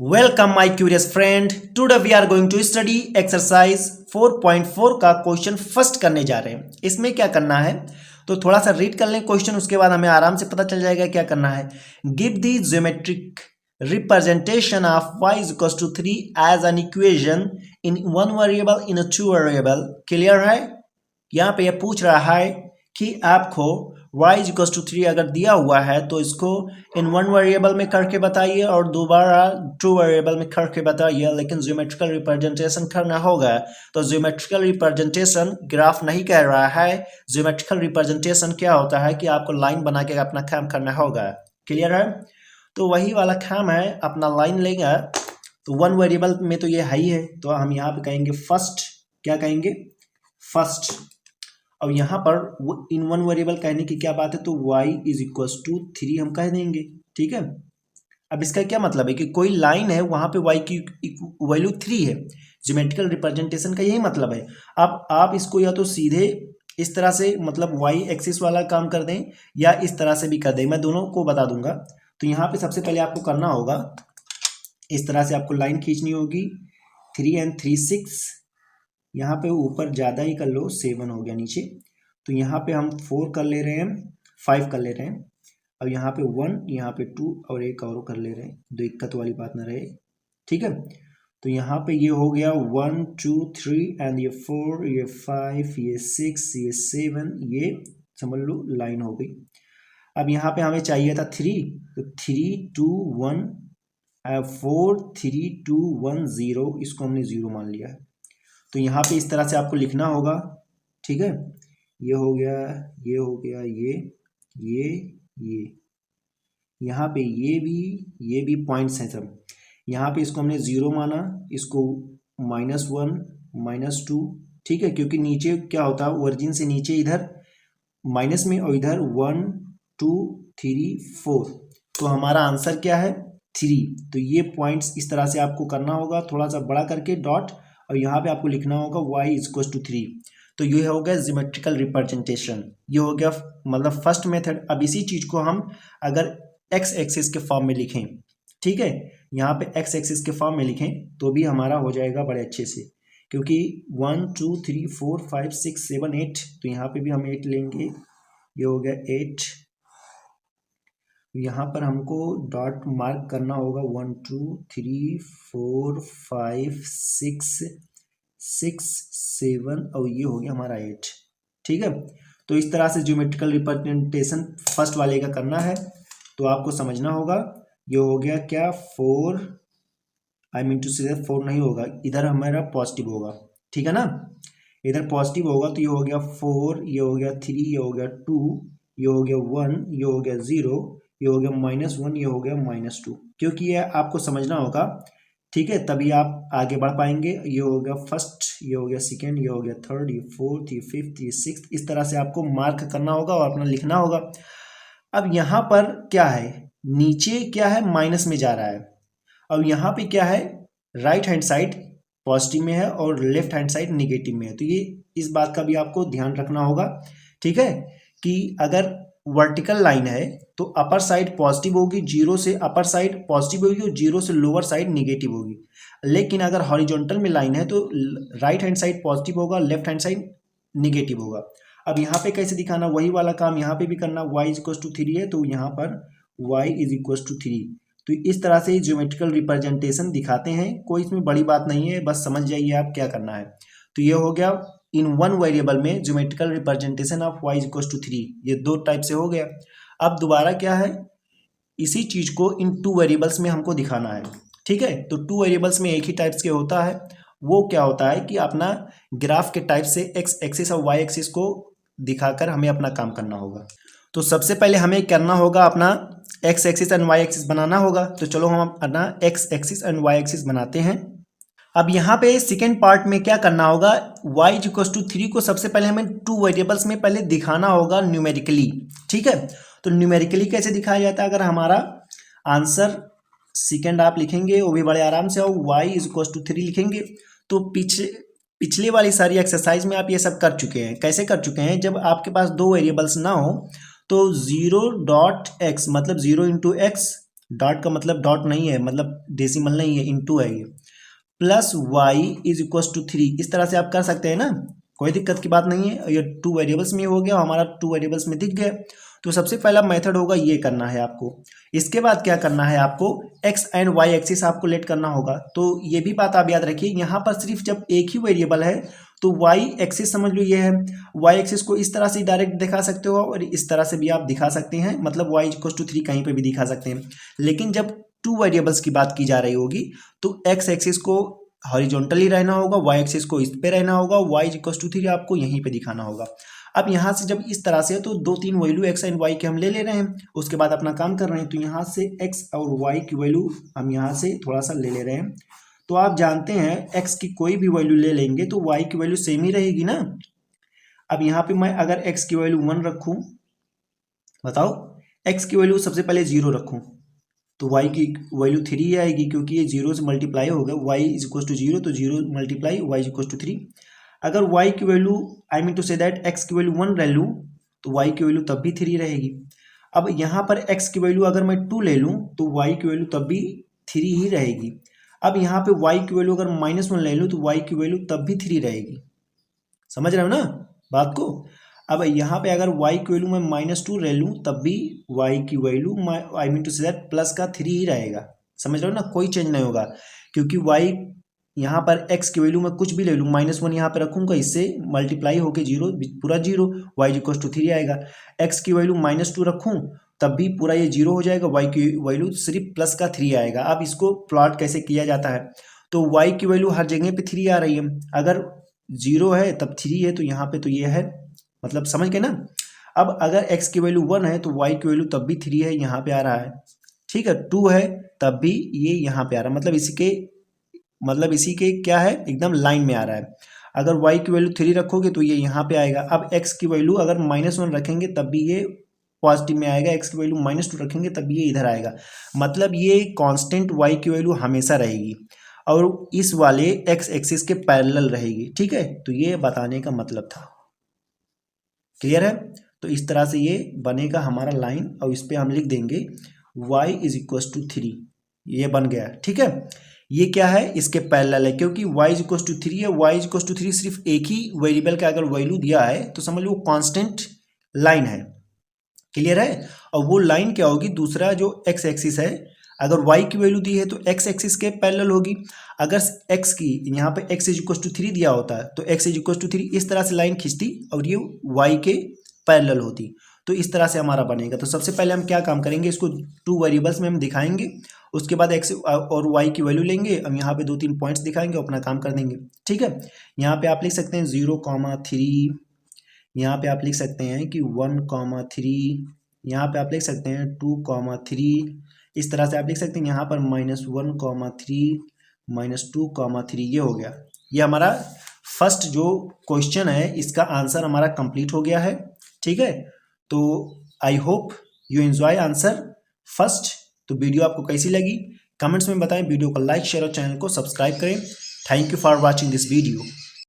Welcome my curious friend. Today we are going to study exercise 4.4 का question first करने जा रहे हैं। इसमें क्या करना है तो थोड़ा सा रीड कर लें क्वेश्चन, उसके बाद हमें आराम से पता चल जाएगा क्या करना है। Give the geometric representation of y is equals to 3 as an equation in one variable in a two variable। Clear है? यहाँ पे ये पूछ रहा है कि आपको y is equals to 3 अगर दिया हुआ है तो इसको इन वन वेरिएबल में करके बताइए और दोबारा टू वेरिएबल में करके बताइए, लेकिन ज्योमेट्रिकल रिप्रेजेंटेशन करना होगा। तो ज्योमेट्रिकल रिप्रेजेंटेशन ग्राफ नहीं कह रहा है। ज्योमेट्रिकल रिप्रेजेंटेशन क्या होता है कि आपको लाइन बना के अपना काम करना होगा। क्लियर है? तो वही वाला काम है, अपना लाइन लेगा। तो वन वेरिएबल में तो ये है ही है, तो हम यहाँ पे कहेंगे फर्स्ट। क्या कहेंगे? फर्स्ट। अब यहाँ पर इन वन वेरिएबल कहने की क्या बात है, तो y इज इक्वल टू 3 हम कह देंगे। ठीक है। अब इसका क्या मतलब है कि कोई लाइन है, वहां पे y की वैल्यू 3 है। ज्योमेट्रिकल रिप्रेजेंटेशन का यही मतलब है। अब आप इसको या तो सीधे इस तरह से मतलब y एक्सिस वाला काम कर दें या इस तरह से भी कर दें, मैं दोनों को बता दूंगा। तो यहाँ पे सबसे पहले आपको करना होगा, इस तरह से आपको लाइन खींचनी होगी। 3 and 3 6, यहाँ पे ऊपर ज़्यादा ही कर लो, 7 हो गया नीचे। तो यहाँ पे हम 4 कर ले रहे हैं, 5 कर ले रहे हैं। अब यहाँ पे 1, यहाँ पे 2 और एक और कर ले रहे हैं, दिक्कत वाली बात ना रहे। ठीक है। तो यहाँ पे ये हो गया 1 2 3 एंड ये 4, ये 5, ये 6, ये 7, ये समझ लो लाइन हो गई। अब यहाँ पे हमें चाहिए था 3, तो 3 2 1 4 3 2 1 0, इसको हमने 0 मान लिया है। तो यहाँ पे इस तरह से आपको लिखना होगा। ठीक है। ये हो गया, ये हो गया, ये यहाँ पे ये भी पॉइंट्स हैं सब। यहाँ पे इसको हमने 0 माना, इसको -1 -2। ठीक है, क्योंकि नीचे क्या होता है, ओरिजिन से नीचे इधर माइनस में और इधर 1 2 3 4। तो हमारा आंसर क्या है? 3। तो ये पॉइंट्स इस तरह से आपको करना होगा, थोड़ा सा बड़ा करके डॉट, और यहाँ पे आपको लिखना होगा y इज इक्वल टू 3। तो ये हो गया ज्योमेट्रिकल रिप्रेजेंटेशन। ये हो गया मतलब फर्स्ट मेथड। अब इसी चीज को हम अगर x एक्सिस के फॉर्म में लिखें, ठीक है, यहाँ पे x एक्सिस के फॉर्म में लिखें तो भी हमारा हो जाएगा बड़े अच्छे से, क्योंकि 1 2 3 4 5 6 7 8, तो यहाँ पे भी हम 8 लेंगे। ये हो गया 8। यहाँ पर हमको डॉट मार्क करना होगा 1 2 3 4 5 6 7 और ये हो गया हमारा 8। ठीक है। तो इस तरह से ज्योमेट्रिकल रिप्रेजेंटेशन फर्स्ट वाले का करना है, तो आपको समझना होगा। ये हो गया क्या 4, आई मीन टू से 4 नहीं होगा, इधर हमारा पॉजिटिव होगा। ठीक है ना, इधर पॉजिटिव होगा। तो ये हो गया 4, ये हो गया 3, ये हो गया 2, ये हो गया 1, ये हो गया 0, ये हो गया -1, ये हो गया -2, क्योंकि ये आपको समझना होगा। ठीक है, तभी आप आगे बढ़ पाएंगे। ये हो गया फर्स्ट, ये हो गया सेकेंड, ये हो गया थर्ड, ये फोर्थ, ये फिफ्थ, ये सिक्स्थ। इस तरह से आपको मार्क करना होगा और अपना लिखना होगा। अब यहाँ पर क्या है, नीचे क्या है, माइनस में जा रहा है। अब यहाँ पे क्या है, राइट हैंड साइड पॉजिटिव में है और लेफ्ट हैंड साइड निगेटिव में है। तो ये इस बात का भी आपको ध्यान रखना होगा। ठीक है, कि अगर वर्टिकल लाइन है तो अपर साइड पॉजिटिव होगी, 0 से अपर साइड पॉजिटिव होगी और 0 से लोअर साइड निगेटिव होगी। लेकिन अगर हॉरिजॉन्टल में लाइन है तो राइट हैंड साइड पॉजिटिव होगा, लेफ्ट हैंड साइड निगेटिव होगा। अब यहाँ पे कैसे दिखाना, वही वाला काम यहाँ पे भी करना। y इज इक्वल टू 3 है तो यहाँ पर y इज इक्वल टू 3। तो इस तरह से ज्योमेट्रिकल रिप्रेजेंटेशन दिखाते हैं, कोई इसमें बड़ी बात नहीं है, बस समझ जाइए आप क्या करना है। तो ये हो गया इन वन वेरिएबल में geometrical representation of y is equal to 3। ये दो टाइप से हो गया। अब दोबारा क्या है, इसी चीज को इन टू वेरिएबल्स में हमको दिखाना है। ठीक है, तो टू वेरिएबल्स में एक ही टाइप्स के होता है। वो क्या होता है कि अपना ग्राफ के टाइप से एक्स एक्सिस और वाई एक्सिस को दिखाकर हमें अपना काम करना होगा। तो सबसे पहले हमें करना होगा अपना X axis and Y axis बनाना होगा। तो चलो हम अपना X axis and Y axis बनाते हैं। अब यहाँ पे सेकेंड पार्ट में क्या करना होगा, y इज इक्वल टू 3 को सबसे पहले हमें टू वेरिएबल्स में पहले दिखाना होगा न्यूमेरिकली। ठीक है, तो न्यूमेरिकली कैसे दिखाया जाता है, अगर हमारा आंसर सेकेंड आप लिखेंगे वो भी बड़े आराम से, और y इज इक्वल टू 3 लिखेंगे। तो पिछले वाली सारी एक्सरसाइज में आप ये सब कर चुके हैं। कैसे कर चुके हैं, जब आपके पास दो वेरिएबल्स ना हो तो 0.x मतलब 0 इंटू एक्स डॉट का मतलब डॉट नहीं है, मतलब डेसिमल नहीं है, इनटू है ये, plus Y is equal to 3। इस तरह से आप कर सकते हैं ना, कोई दिक्कत की बात नहीं है। ये 2 वेरिएबल्स में हो गया, हमारा 2 वेरिएबल्स में दिख गया। तो सबसे पहला मेथड होगा ये करना है आपको। इसके बाद क्या करना है आपको, एक्स एंड वाई एक्सिस आपको लेट करना होगा। तो ये भी बात आप याद रखिए, यहाँ पर सिर्फ जब एक ही वेरिएबल है तो वाई एक्सिस समझ लो ये है, वाई एक्सिस को इस तरह से डायरेक्ट दिखा सकते हो और इस तरह से भी आप दिखा सकते हैं, मतलब वाई इक्वल टू 3 कहीं पे भी दिखा सकते हैं। लेकिन जब 2 वेरिएबल्स की बात की जा रही होगी तो एक्स एक्सिस को हॉरिजॉन्टली रहना होगा, वाई एक्सिस को इस पे रहना होगा, वाई इक्वल टू 3 आपको यहीं पे दिखाना होगा। अब यहाँ से जब इस तरह से है तो 2-3 वैल्यू एक्स एंड वाई के हम ले रहे हैं, उसके बाद अपना काम कर रहे हैं। तो यहाँ से एक्स और वाई की वैल्यू हम यहाँ से थोड़ा सा ले रहे हैं। तो आप जानते हैं एक्स की कोई भी वैल्यू ले लेंगे तो वाई की वैल्यू सेम ही रहेगी ना। अब यहाँ पे मैं अगर एक्स की वैल्यू 1 रखूँ, बताओ, एक्स की वैल्यू सबसे पहले 0 रखूँ तो y की वैल्यू 3 आएगी, क्योंकि ये 0 से मल्टीप्लाई होगा, y इज इक्वल टू 0 तो 0 multiply y is equal to 3। अगर y की value, I mean to say that x की वैल्यू 1 ले लूँ तो y की वैल्यू तब भी 3 रहेगी। अब यहाँ पर x की वैल्यू अगर मैं 2 ले लूँ तो y की वैल्यू तब भी 3 ही रहेगी। अब यहाँ पे y की वैल्यू अगर -1 ले लूँ तो y की वैल्यू तब भी 3 रहेगी। समझ रहे हो ना बात को। अब यहाँ पे अगर y की वैल्यू मैं -2 ले लूँ तब भी y की value, I mean to say that plus का 3 ही रहेगा। समझ रहे हो ना, कोई चेंज नहीं होगा, क्योंकि y यहाँ पर x की वैल्यू मैं कुछ भी ले लूँ, -1 यहाँ पे रखूँगा, इससे मल्टीप्लाई होके 0 पूरा 0, y इक्वल टू 3 आएगा। x की वैल्यू -2 रखूँ तब भी पूरा ये 0 हो जाएगा, y की वैल्यू सिर्फ प्लस का 3 आएगा। अब इसको प्लॉट कैसे किया जाता है, तो y की वैल्यू हर जगह पे 3 आ रही है, अगर 0 है तब 3 है, तो यहाँ पे तो ये है, मतलब समझ गए ना। अब अगर x की वैल्यू 1 है तो y की वैल्यू तब भी 3 है, यहाँ पे आ रहा है, ठीक है। 2 है तब भी ये यहाँ पे आ रहा है, मतलब इसी के क्या है, एकदम लाइन में आ रहा है। अगर y की वैल्यू 3 रखोगे तो ये यहाँ पे आएगा। अब x की वैल्यू अगर -1 रखेंगे तब भी ये पॉजिटिव में आएगा, x की वैल्यू -2 रखेंगे तब भी ये इधर आएगा, मतलब ये कांस्टेंट y की वैल्यू हमेशा रहेगी और इस वाले x एक्सिस के पैरेलल रहेगी, ठीक है। तो ये बताने का मतलब था, क्लियर है। तो इस तरह से ये बनेगा हमारा लाइन और इस पे हम लिख देंगे y इज इक्वल टू 3, ये बन गया, ठीक है। ये क्या है, इसके पैरेलल है, क्योंकि y इज इक्वल टू 3 है, y इज इक्वल टू 3 सिर्फ एक ही वेरिएबल का अगर वैल्यू दिया है तो समझ लो कांस्टेंट लाइन है, क्लियर है। और वो लाइन क्या होगी, दूसरा जो x एक्सिस है, अगर y की वैल्यू दी है तो x एक्सिस के पैरेलल होगी। अगर x की यहाँ पे x इज इक्वल टू 3 दिया होता है तो x इज इक्वल टू 3 इस तरह से लाइन खींचती और ये y के पैरेलल होती, तो इस तरह से हमारा बनेगा। तो सबसे पहले हम क्या काम करेंगे, इसको 2 वेरिएबल्स में हम दिखाएंगे, उसके बाद x और y की वैल्यू लेंगे, हम यहाँ पे 2-3 पॉइंट्स दिखाएंगे, अपना काम कर देंगे, ठीक है। यहाँ पे आप लिख सकते हैं 0,3, यहाँ पे आप लिख सकते हैं कि 1,3, यहाँ पे आप लिख सकते हैं 2,3, इस तरह से आप लिख सकते हैं। यहाँ पर -1,3 -2,3, ये हो गया। ये हमारा फर्स्ट जो क्वेश्चन है इसका आंसर हमारा कंप्लीट हो गया है, ठीक है। तो I hope you enjoy answer first. तो वीडियो आपको कैसी लगी कमेंट्स में बताएं, वीडियो को लाइक शेयर और चैनल को सब्सक्राइब करें। Thank you for watching this video.